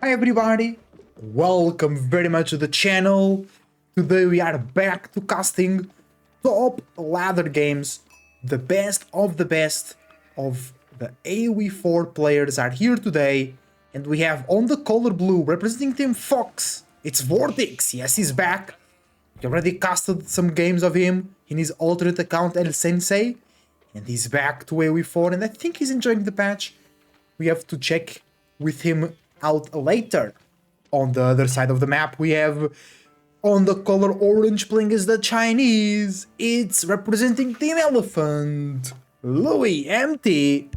Hi everybody, welcome very much to the channel. Today we are back to casting top ladder games. The best of the AoE4 players are here today, and we have on the color blue representing Team Fox. It's Vortex. Yes, he's back. We already casted some games of him in his alternate account El Sensei, and he's back to AoE4, and I think he's enjoying the patch. We have to check with him out later. On the other side of the map, we have on the color orange playing as the Chinese. It's representing Team Elephant, Louis MT.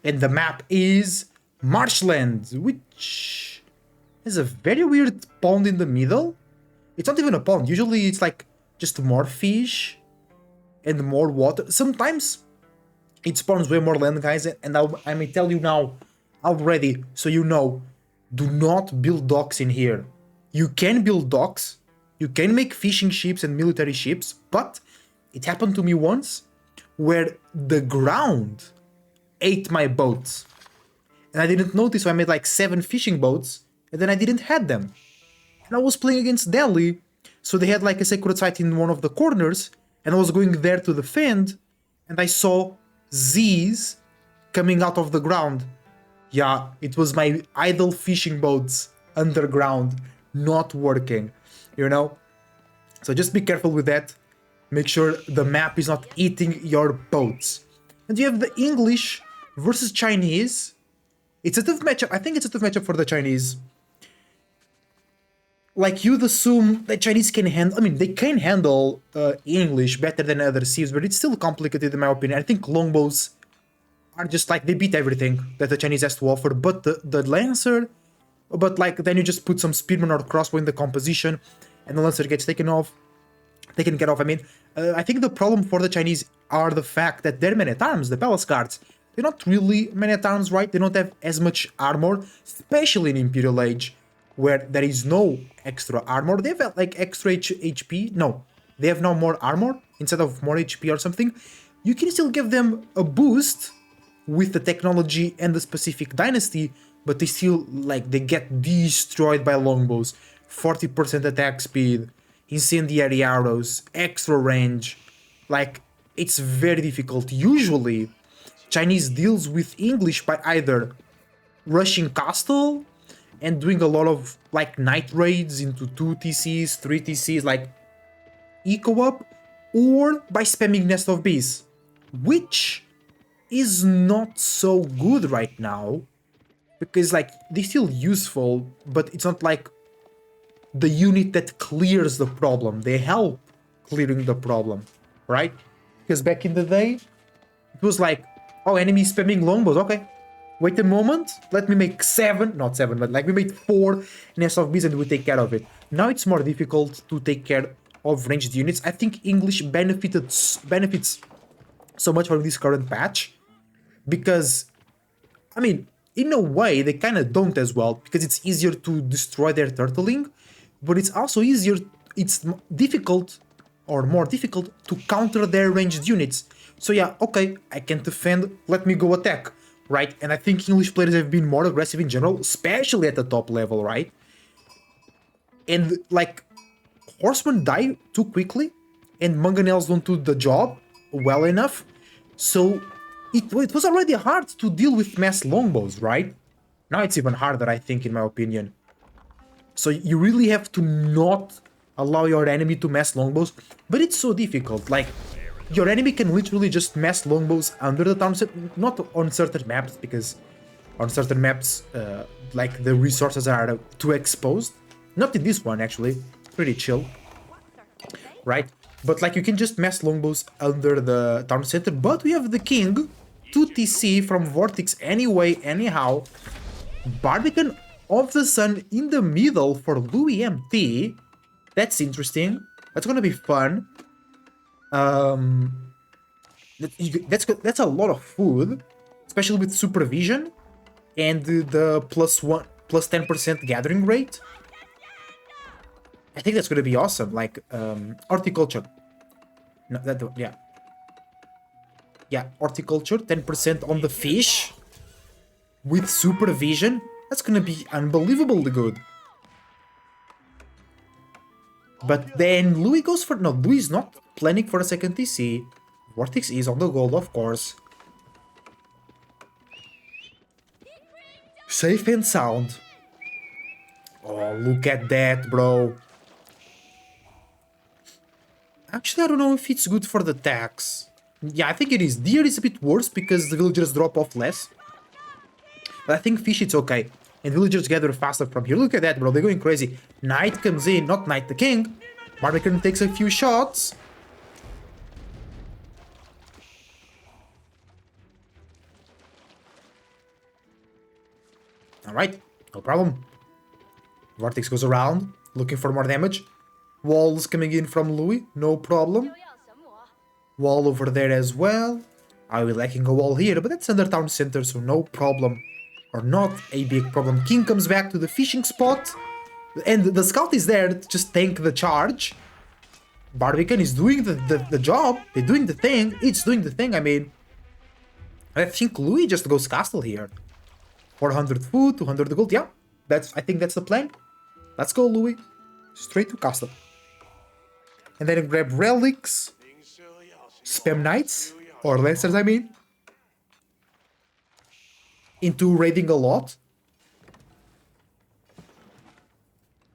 And the map is Marshland, which has a very weird pond in the middle. It's not even a pond, usually it's like just more fish and more water. Sometimes it spawns way more land, guys, and I may tell you now already, so you know, do not build docks in here. You can build docks, you can make fishing ships and military ships, but it happened to me once where the ground ate my boats. And I didn't notice, so I made like 7 fishing boats, and then I didn't have them. And I was playing against Delhi, so they had like a sacred site in one of the corners, and I was going there to defend, and I saw Z's coming out of the ground. Yeah, it was my idle fishing boats underground, not working, you know? So just be careful with that. Make sure the map is not eating your boats. And you have the English versus Chinese. It's a tough matchup. I think it's a tough matchup for the Chinese. Like, you'd assume that Chinese can handle... I mean, they can handle English better than other civs, but it's still complicated in my opinion. I think longbows are just like, they beat everything that the Chinese has to offer, but the Lancer, but like, then you just put some Spearman or Crossbow in the composition, and the Lancer gets taken off. They can get off. I mean, I think the problem for the Chinese are the fact that their men-at-arms, the Palace Guards, they're not really men-at-arms, right? They don't have as much armor, especially in Imperial Age, where there is no extra armor. They have like extra HP. No, they have now more armor instead of more HP or something. You can still give them a boost with the technology and the specific dynasty, but they still, like, they get destroyed by longbows. 40% attack speed, incendiary arrows, extra range. Like, it's very difficult. Usually, Chinese deals with English by either rushing castle and doing a lot of, like, night raids into 2 TCs, 3 TCs, like, eco up, or by spamming Nest of Bees, which is not so good right now, because, like, they're still useful, but it's not like the unit that clears the problem. They help clearing the problem, right? Because back in the day, it was like, oh, enemy spamming longbows, okay. Wait a moment, let me make 7, not 7, but like we made 4 nests of bees and we take care of it. Now it's more difficult to take care of ranged units. I think English benefits so much from this current patch, because, I mean, in a way, they kind of don't as well, because it's easier to destroy their turtling, but it's also easier, it's difficult, or more difficult, to counter their ranged units. So yeah, okay, I can defend, let me go attack, right? And I think English players have been more aggressive in general, especially at the top level, right? And, like, horsemen die too quickly, and mangonels don't do the job well enough, so it was already hard to deal with mass longbows, right? Now it's even harder, I think, in my opinion. So you really have to not allow your enemy to mass longbows, but it's so difficult. Like, your enemy can literally just mass longbows under the town center, not on certain maps, because on certain maps, like, the resources are too exposed. Not in this one, actually. Pretty chill, right? But, like, you can just mass longbows under the town center, but we have the king, 2 TC from Vortex anyway, anyhow. Barbican of the Sun in the middle for Louis MT. That's interesting. That's gonna be fun. That's a lot of food, especially with supervision and the plus 10% gathering rate. I think that's gonna be awesome. Like, horticulture. No, yeah. Yeah, horticulture, 10% on the fish with supervision. That's gonna be unbelievably good. But then Louis goes for... No, Louis is not planning for a second TC. Vortex is on the gold, of course. Safe and sound. Oh, look at that, bro. Actually, I don't know if it's good for the tax. Yeah, I think it is. Deer is a bit worse because the villagers drop off less. But I think fish, it's okay. And villagers gather faster from here. Look at that, bro. They're going crazy. Knight comes in. Not Knight, the king. Barbican takes a few shots. Alright, no problem. Vortex goes around, looking for more damage. Walls coming in from Louis, no problem. Wall over there as well. I will lacking a wall here, but that's under town center, so no problem. Or not a big problem. King comes back to the fishing spot. And the scout is there to just tank the charge. Barbican is doing the job. They're doing the thing. It's doing the thing, I mean. I think Louis just goes castle here. 400 food, 200 gold. Yeah, I think that's the plan. Let's go, Louis. Straight to castle. And then grab relics. Spam knights. Or lancers, I mean. Into raiding a lot.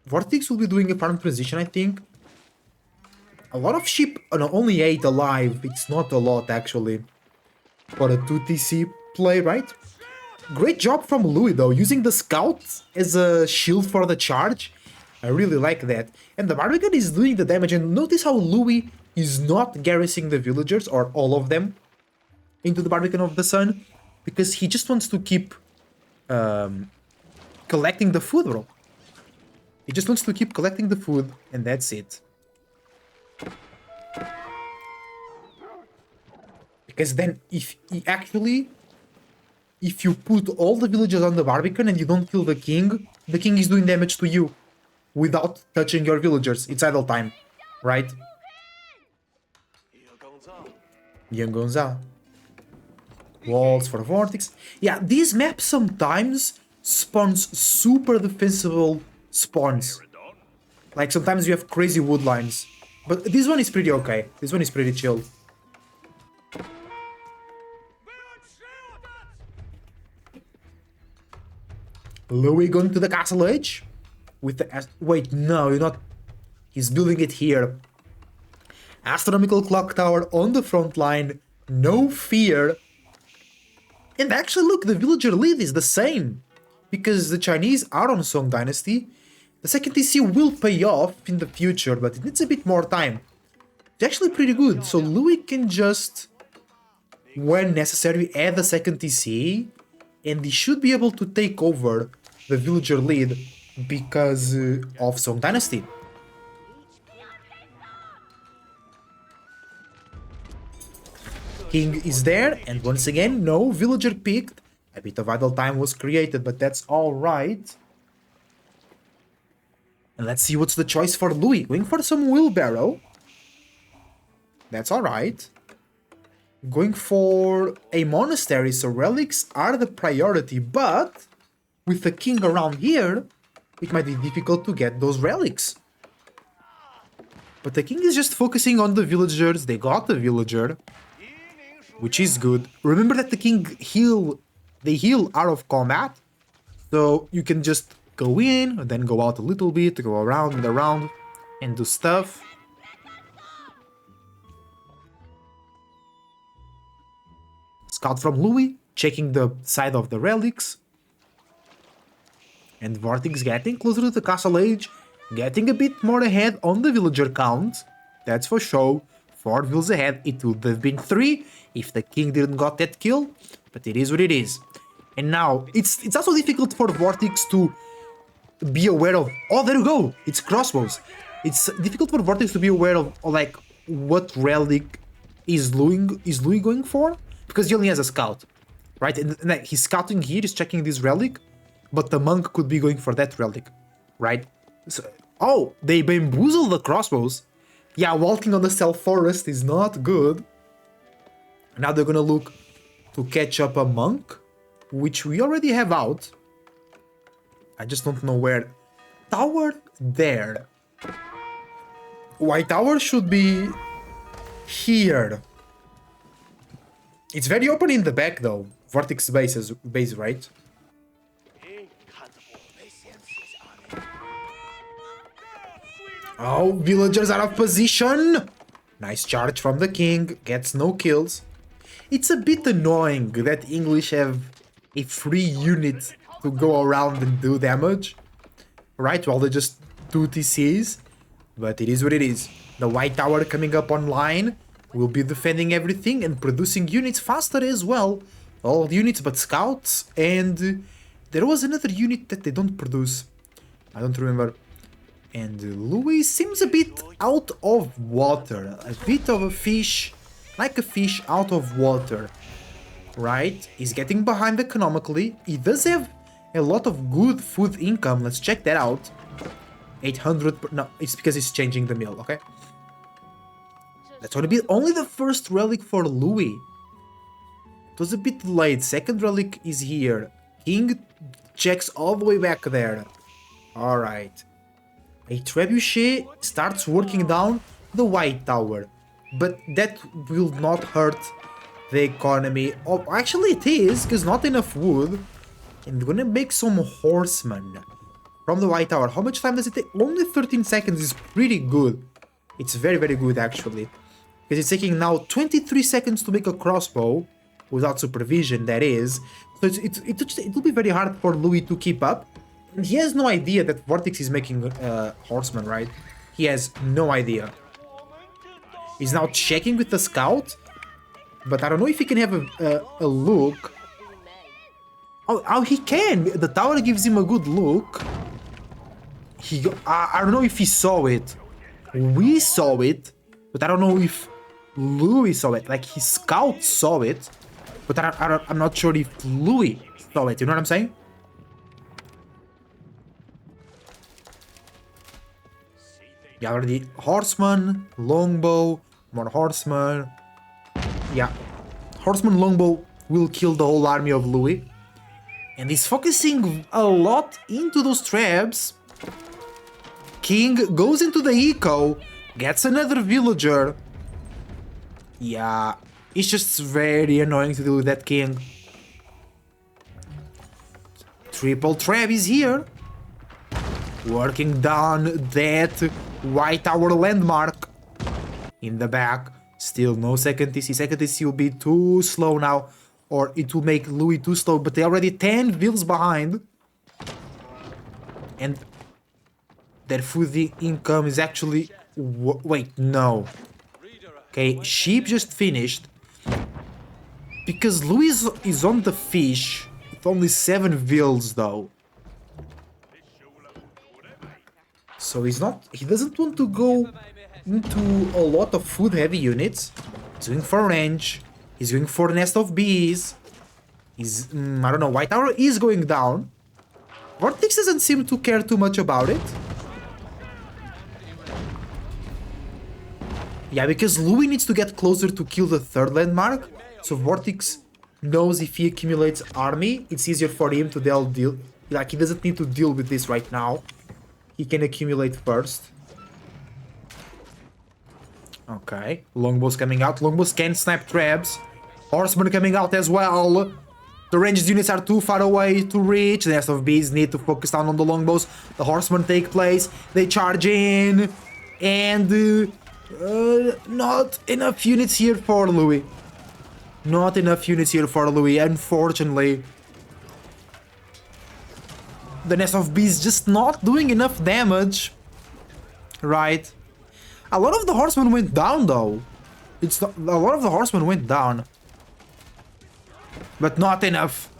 Vortex will be doing a farm transition, I think. A lot of sheep, no, only 8 alive. It's not a lot, actually. For a 2TC play, right? Great job from Louis, though, using the scout as a shield for the charge. I really like that. And the Barbican is doing the damage, and notice how Louis is not garrisoning the villagers, or all of them, into the Barbican of the Sun, because he just wants to keep collecting the food, bro. He just wants to keep collecting the food, and that's it. Because then, if you put all the villagers on the Barbican and you don't kill the king is doing damage to you without touching your villagers. It's idle time, right? Young Gonza. Walls for Vortex. Yeah, these maps sometimes spawns super defensible spawns. Like sometimes you have crazy wood lines. But this one is pretty okay. This one is pretty chill. Louis going to the castle edge with the... Wait, no, you're not... He's building it here. Astronomical clock tower on the front line. No fear. And actually, look, the villager lead is the same. Because the Chinese are on Song Dynasty. The second TC will pay off in the future, but it needs a bit more time. It's actually pretty good. So Louis can just, when necessary, add the second TC. And he should be able to take over the villager lead because of Song Dynasty. King is there, and once again, no villager picked. A bit of idle time was created, but that's alright. And let's see what's the choice for Louis. Going for some wheelbarrow. That's alright. Going for a monastery, so relics are the priority, but with the king around here, it might be difficult to get those relics. But the king is just focusing on the villagers. They got the villager, which is good. Remember that the king they heal out of combat, so you can just go in, and then go out a little bit, go around and around, and do stuff. Scout from Louis, checking the side of the relics. And Vortex getting closer to the castle age, getting a bit more ahead on the villager count. That's for sure. 4 vills ahead. It would have been 3 if the king didn't got that kill, but it is what it is. And now, it's also difficult for Vortex to be aware of... Oh, there you go! It's crossbows. It's difficult for Vortex to be aware of, like, what relic is Louis going for? Because he only has a scout, right? And he's scouting here, he's checking this relic, but the monk could be going for that relic, right? So, oh, they bamboozle the crossbows. Yeah, walking on the stealth forest is not good. Now they're gonna look to catch up a monk, which we already have out. I just don't know where. Tower there. White tower should be here. It's very open in the back though. Vortex base, right? Oh, villagers are out of position. Nice charge from the king. Gets no kills. It's a bit annoying that English have a free unit to go around and do damage. Right, while they just do TCs. But it is what it is. The white tower coming up online will be defending everything and producing units faster as well. All units but scouts, and there was another unit that they don't produce. I don't remember. And Louis seems a bit out of water. A bit of a fish, like a fish out of water. Right? He's getting behind economically. He does have a lot of good food income. Let's check that out. 800 no, it's because he's changing the mill, okay? That's gonna be only the first relic for Louis. It was a bit late. Second relic is here. King checks all the way back there. Alright. A trebuchet starts working down the white tower. But that will not hurt the economy. Oh, actually it is, because not enough wood. And we're gonna make some horsemen from the white tower. How much time does it take? Only 13 seconds is pretty good. It's very, very good actually. Because it's taking now 23 seconds to make a crossbow. Without supervision, that is. So it will be very hard for Louis to keep up. And he has no idea that Vortex is making horsemen, right? He has no idea. He's now checking with the scout. But I don't know if he can have a look. Oh, he can! The tower gives him a good look. I don't know if he saw it. We saw it, but I don't know if Louis saw it. Like, his scout saw it, but I'm not sure if Louis saw it. You know what I'm saying? Yeah, already horseman, longbow, more horseman. Yeah, horseman, longbow will kill the whole army of Louis. And he's focusing a lot into those traps. King goes into the eco, gets another villager. Yeah, it's just very annoying to deal with that king. Triple trap is here. Working down that white tower landmark. In the back, still no second TC. Second TC will be too slow now. Or it will make Louis too slow, but they're already 10 vills behind. And their food income is actually... Wait, no. Okay, sheep just finished. Because Louis is on the fish. With only 7 vills though. So he doesn't want to go into a lot of food heavy units. He's going for range. He's going for nest of bees. He's, I don't know, white tower is going down. Vortex doesn't seem to care too much about it. Yeah, because Louis needs to get closer to kill the third landmark. So Vortex knows if he accumulates army, it's easier for him to deal. Like, he doesn't need to deal with this right now. He can accumulate first. Okay, longbow's coming out. Longbows can snap traps. Horsemen coming out as well. The ranged units are too far away to reach. The nest of bees need to focus down on the longbows. The horsemen take place. They charge in. And not enough units here for Louis. Not enough units here for Louis, unfortunately. The nest of bees just not doing enough damage. Right. A lot of the horsemen went down though. A lot of the horsemen went down. But not enough.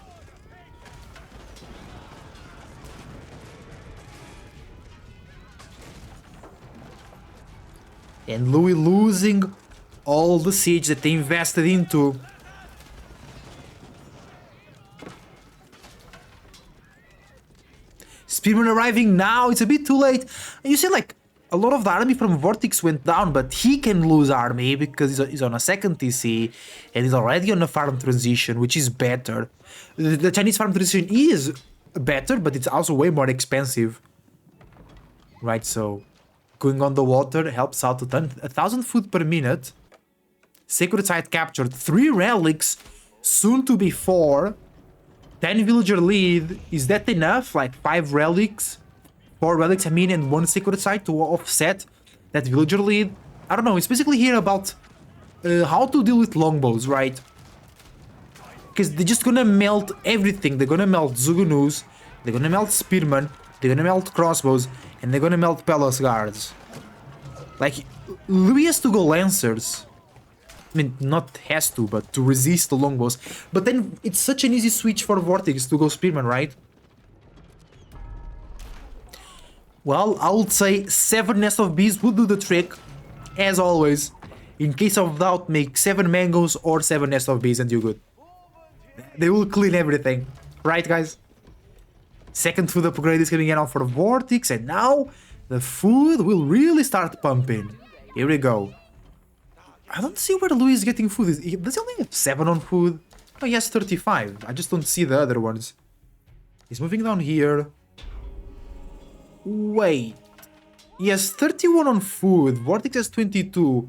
And Louis losing all the siege that they invested into. Spearman arriving now, it's a bit too late. You see, like, a lot of the army from Vortex went down, but he can lose army because he's on a second TC and he's already on a farm transition, which is better. The Chinese farm transition is better, but it's also way more expensive. Right, so going on the water helps out a ton. 1,000 food per minute. Sacred site captured. 3 relics, soon to be 4. 10 villager lead. Is that enough? Like 5 relics? 4 relics, I mean, and 1 sacred site to offset that villager lead? I don't know, it's basically here about how to deal with longbows, right? Because they're just gonna melt everything. They're gonna melt Zugunus, they're gonna melt Spearmen, they're gonna melt crossbows, and they're gonna melt Palace Guards. Like, Louis has to go Lancers. I mean, not has to, but to resist the longbows. But then it's such an easy switch for Vortex to go Spearman, right? Well, I would say 7 Nest of Bees would do the trick, as always. In case of doubt, make 7 mangoes or 7 Nest of Bees and you're good. They will clean everything. Right, guys? Second food upgrade is coming in out for Vortex, and now the food will really start pumping. Here we go. I don't see where Louis is getting food. Does he only have 7 on food? Oh, he has 35. I just don't see the other ones. He's moving down here. Wait. He has 31 on food. Vortex has 22.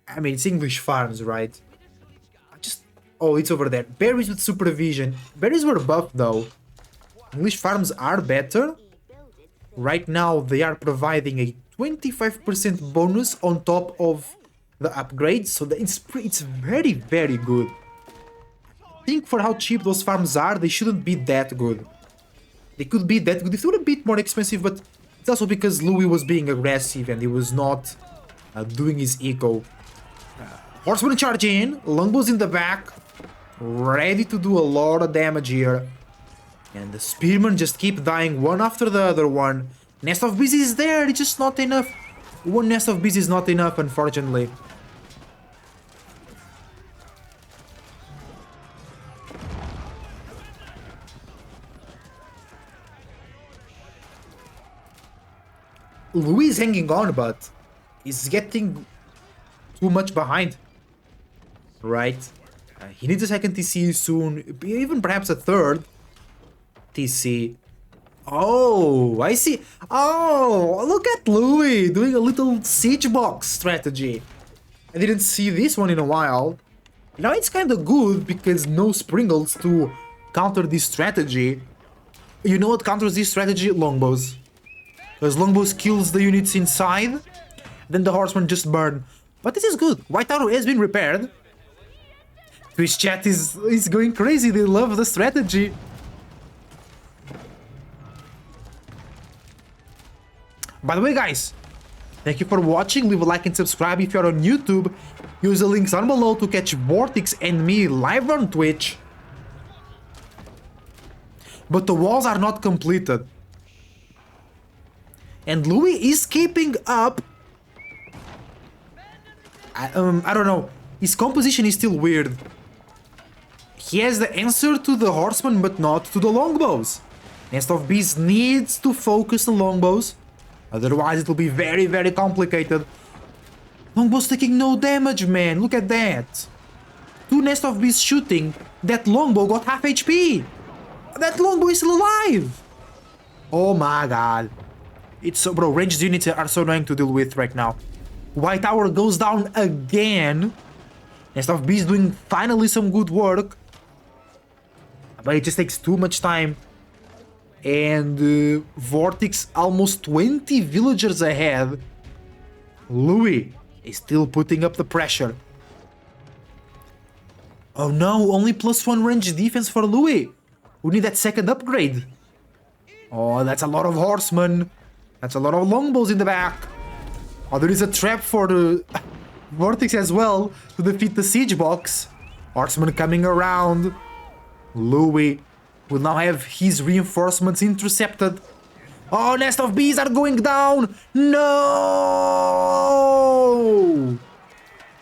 I mean, it's English farms, right? Oh, it's over there. Berries with supervision. Berries were buffed, though. English farms are better. Right now, they are providing a 25% bonus on top of the upgrades, so it's very, very good. I think for how cheap those farms are, they shouldn't be that good. They could be that good if they were a bit more expensive, but it's also because Louis was being aggressive and he was not doing his eco. Horsemen charge in, longbows in the back, ready to do a lot of damage here. And the spearmen just keep dying one after the other one. Nest of Bees is there, it's just not enough. One Nest of Bees is not enough, unfortunately. Louis is hanging on, but he's getting too much behind. Right? He needs a second TC soon, even perhaps a third TC. Oh, I see. Oh, look at Louis doing a little siege box strategy. I didn't see this one in a while. Now it's kind of good because no Springles to counter this strategy. You know what counters this strategy? Longbows. Because longbows kills the units inside, then the horsemen just burn. But this is good. White Arrow has been repaired. Twitch chat is going crazy. They love the strategy. By the way, guys, thank you for watching. Leave a like and subscribe if you're on YouTube. Use the links down below to catch Vortex and me live on Twitch. But the walls are not completed. And Louis is keeping up. I don't know. His composition is still weird. He has the answer to the horsemen, but not to the longbows. Nest of Bees needs to focus the longbows. Otherwise, it will be very, very complicated. Longbows taking no damage, man. Look at that. 2 Nest of Bees shooting. That longbow got half HP. That longbow is still alive. Oh my god. It's so, bro, ranged units are so annoying to deal with right now. White Tower goes down again. Nest of Bees doing finally some good work. But it just takes too much time. And Vortex almost 20 villagers ahead. Louis is still putting up the pressure. Oh no, only +1 range defense for Louis. We need that second upgrade. Oh, that's a lot of horsemen. That's a lot of longbows in the back. Oh, there is a trap for the Vortex as well to defeat the siege box. Horsemen coming around. Louis will now have his reinforcements intercepted. Oh, Nest of Bees are going down. No!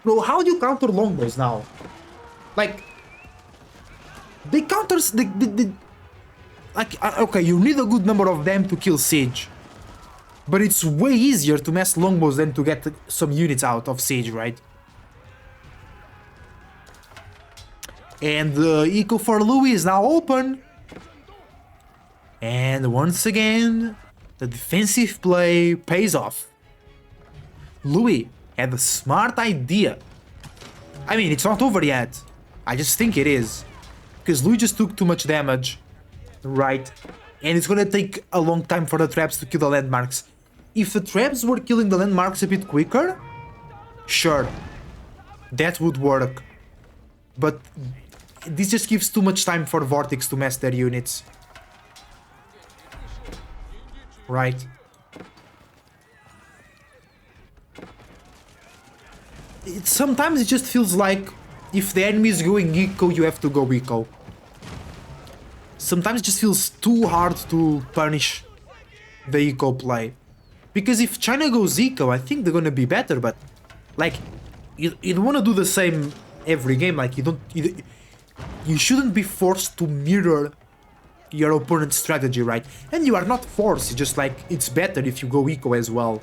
Bro, how do you counter longbows now? Like, they counters... okay, you need a good number of them to kill siege. But it's way easier to mess longbows than to get some units out of siege, right? And the eco for Louis is now open. And once again, the defensive play pays off. Louis had a smart idea. I mean, it's not over yet. I just think it is. Because Louis just took too much damage. Right? And it's gonna take a long time for the traps to kill the landmarks. If the traps were killing the landmarks a bit quicker, sure, that would work. But this just gives too much time for Vortex to mess their units. Right? Sometimes it just feels like if the enemy is going eco, you have to go eco. Sometimes it just feels too hard to punish the eco play. Because if China goes eco, I think they're gonna be better, but like you don't wanna do the same every game. Like you shouldn't be forced to mirror your opponent's strategy, right? And you are not forced, it's just like it's better if you go eco as well.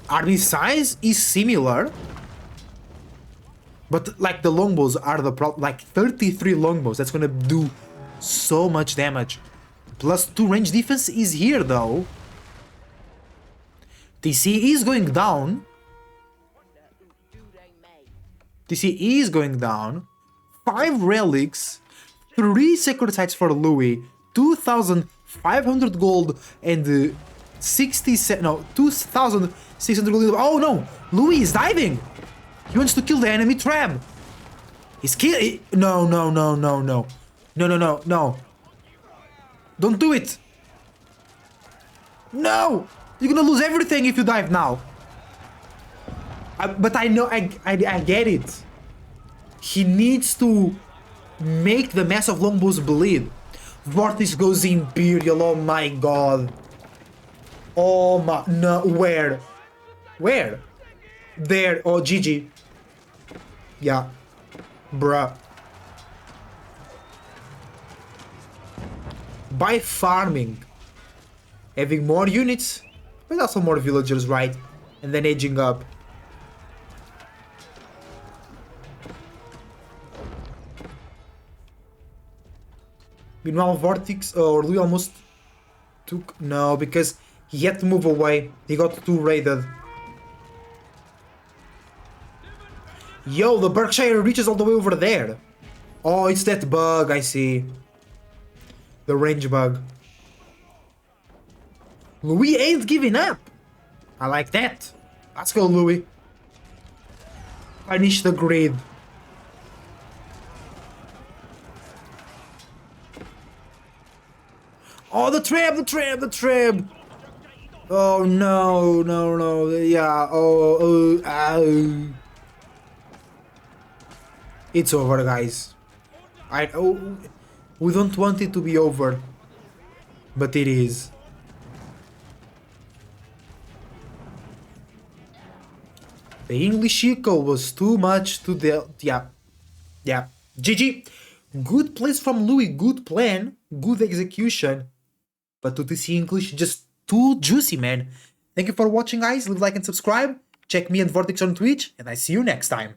Army size is similar, but like the longbows are the problem. Like 33 longbows, that's gonna do so much damage. Plus 2 range defense is here though. TC is going down. TC is going down. 5 relics, 3 sacred sites for Louis, 2,500 gold and 2,600 gold. Oh no! Louis is diving! He wants to kill the enemy trap! He's killing. No. Don't do it! No! You're gonna lose everything if you dive now. But I know, I get it. He needs to make the mass of longbows bleed. Vortex goes Imperial, oh my god. Oh my, no, where? Where? There, oh GG. Yeah, bruh. By farming, having more units, but also more villagers, right? And then aging up. Meanwhile, Vortex or Louis almost took... No, because he had to move away. He got too raided. Yo, the Berkshire reaches all the way over there. Oh, it's that bug, I see. The range bug. Louis ain't giving up. I like that. Let's go, Louis. Finish the grid. Oh, the trap! Oh, no. Yeah, It's over, guys. We don't want it to be over. But it is. The English eco was too much to the... Yeah. GG. Good plays from Louis, good plan, good execution. But to this English, just too juicy, man. Thank you for watching, guys. Leave a like and subscribe. Check me and Vortex on Twitch, and I see you next time.